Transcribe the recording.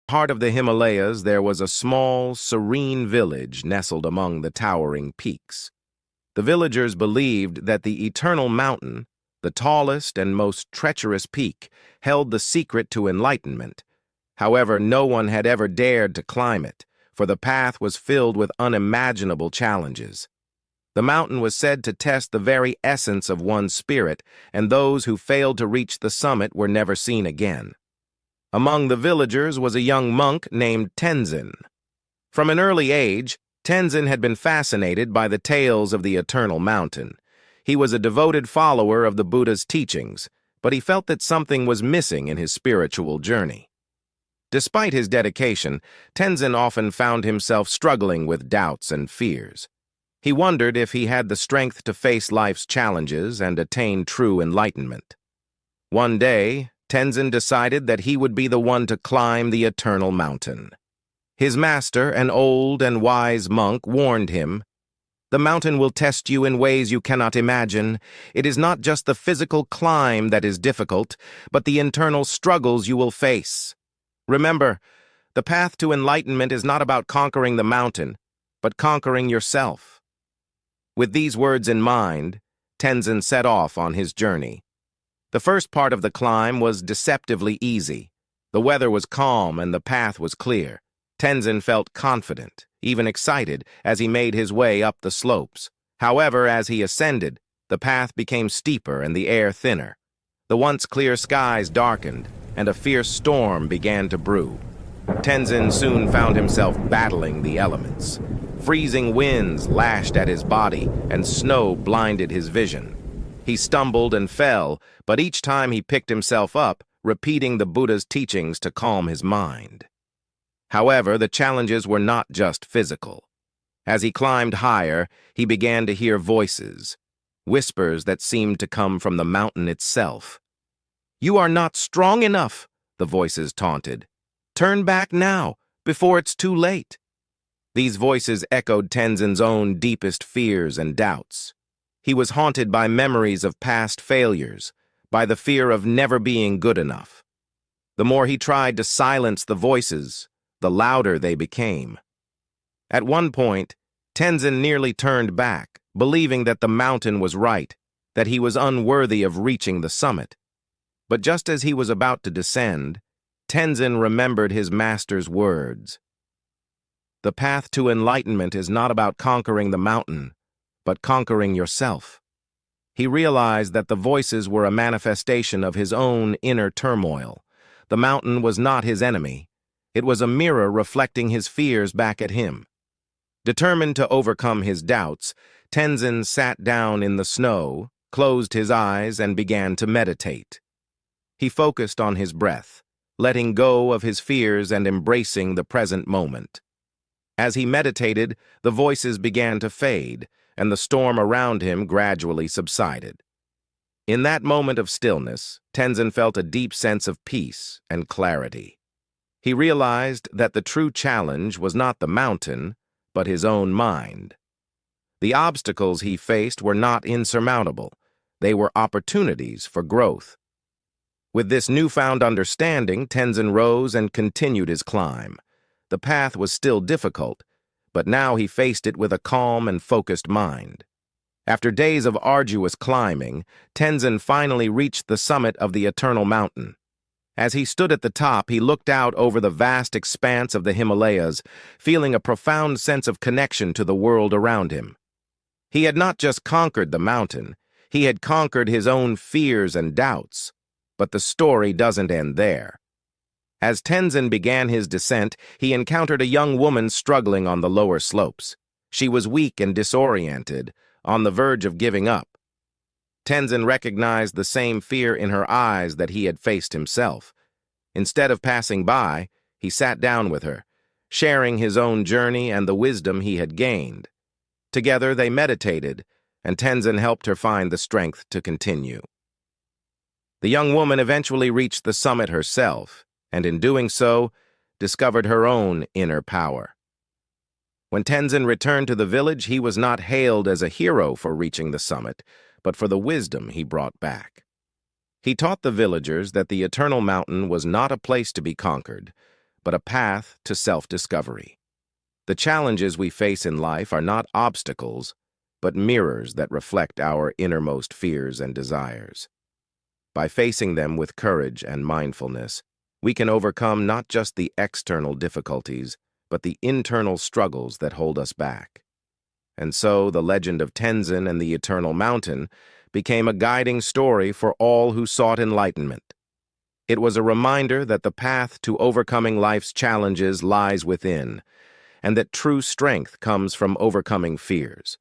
Heart of the Himalayas, there was a small, serene village nestled among the towering peaks. The villagers believed that the eternal mountain, the tallest and most treacherous peak, held the secret to enlightenment. However, no one had ever dared to climb it, for the path was filled with unimaginable challenges. The mountain was said to test the very essence of one's spirit, and those who failed to reach the summit were never seen again. Among the villagers was a young monk named Tenzin. From an early age, Tenzin had been fascinated by the tales of the eternal mountain. He was a devoted follower of the Buddha's teachings, but he felt that something was missing in his spiritual journey. Despite his dedication, Tenzin often found himself struggling with doubts and fears. He wondered if he had the strength to face life's challenges and attain true enlightenment. One day, Tenzin decided that he would be the one to climb the eternal mountain. His master, an old and wise monk, warned him, "The mountain will test you in ways you cannot imagine. It is not just the physical climb that is difficult, but the internal struggles you will face. Remember, the path to enlightenment is not about conquering the mountain, but conquering yourself." With these words in mind, Tenzin set off on his journey. The first part of the climb was deceptively easy. The weather was calm and the path was clear. Tenzin felt confident, even excited, as he made his way up the slopes. However, as he ascended, the path became steeper and the air thinner. The once clear skies darkened, and a fierce storm began to brew. Tenzin soon found himself battling the elements. Freezing winds lashed at his body, and snow blinded his vision. He stumbled and fell, but each time he picked himself up, repeating the Buddha's teachings to calm his mind. However, the challenges were not just physical. As he climbed higher, he began to hear voices, whispers that seemed to come from the mountain itself. "You are not strong enough," the voices taunted. "Turn back now, before it's too late." These voices echoed Tenzin's own deepest fears and doubts. He was haunted by memories of past failures, by the fear of never being good enough. The more he tried to silence the voices, the louder they became. At one point, Tenzin nearly turned back, believing that the mountain was right, that he was unworthy of reaching the summit. But just as he was about to descend, Tenzin remembered his master's words. "The path to enlightenment is not about conquering the mountain, but conquering yourself." He realized that the voices were a manifestation of his own inner turmoil. The mountain was not his enemy. It was a mirror reflecting his fears back at him. Determined to overcome his doubts, Tenzin sat down in the snow, closed his eyes, and began to meditate. He focused on his breath, letting go of his fears and embracing the present moment. As he meditated, the voices began to fade, and the storm around him gradually subsided. In that moment of stillness, Tenzin felt a deep sense of peace and clarity. He realized that the true challenge was not the mountain, but his own mind. The obstacles he faced were not insurmountable. They were opportunities for growth. With this newfound understanding, Tenzin rose and continued his climb. The path was still difficult, but now he faced it with a calm and focused mind. After days of arduous climbing, Tenzin finally reached the summit of the Eternal Mountain. As he stood at the top, he looked out over the vast expanse of the Himalayas, feeling a profound sense of connection to the world around him. He had not just conquered the mountain, he had conquered his own fears and doubts. But the story doesn't end there. As Tenzin began his descent, he encountered a young woman struggling on the lower slopes. She was weak and disoriented, on the verge of giving up. Tenzin recognized the same fear in her eyes that he had faced himself. Instead of passing by, he sat down with her, sharing his own journey and the wisdom he had gained. Together they meditated, and Tenzin helped her find the strength to continue. The young woman eventually reached the summit herself, and in doing so, discovered her own inner power. When Tenzin returned to the village, he was not hailed as a hero for reaching the summit, but for the wisdom he brought back. He taught the villagers that the Eternal Mountain was not a place to be conquered, but a path to self-discovery. The challenges we face in life are not obstacles, but mirrors that reflect our innermost fears and desires. By facing them with courage and mindfulness, we can overcome not just the external difficulties, but the internal struggles that hold us back. And so the legend of Tenzin and the Eternal Mountain became a guiding story for all who sought enlightenment. It was a reminder that the path to overcoming life's challenges lies within, and that true strength comes from overcoming fears.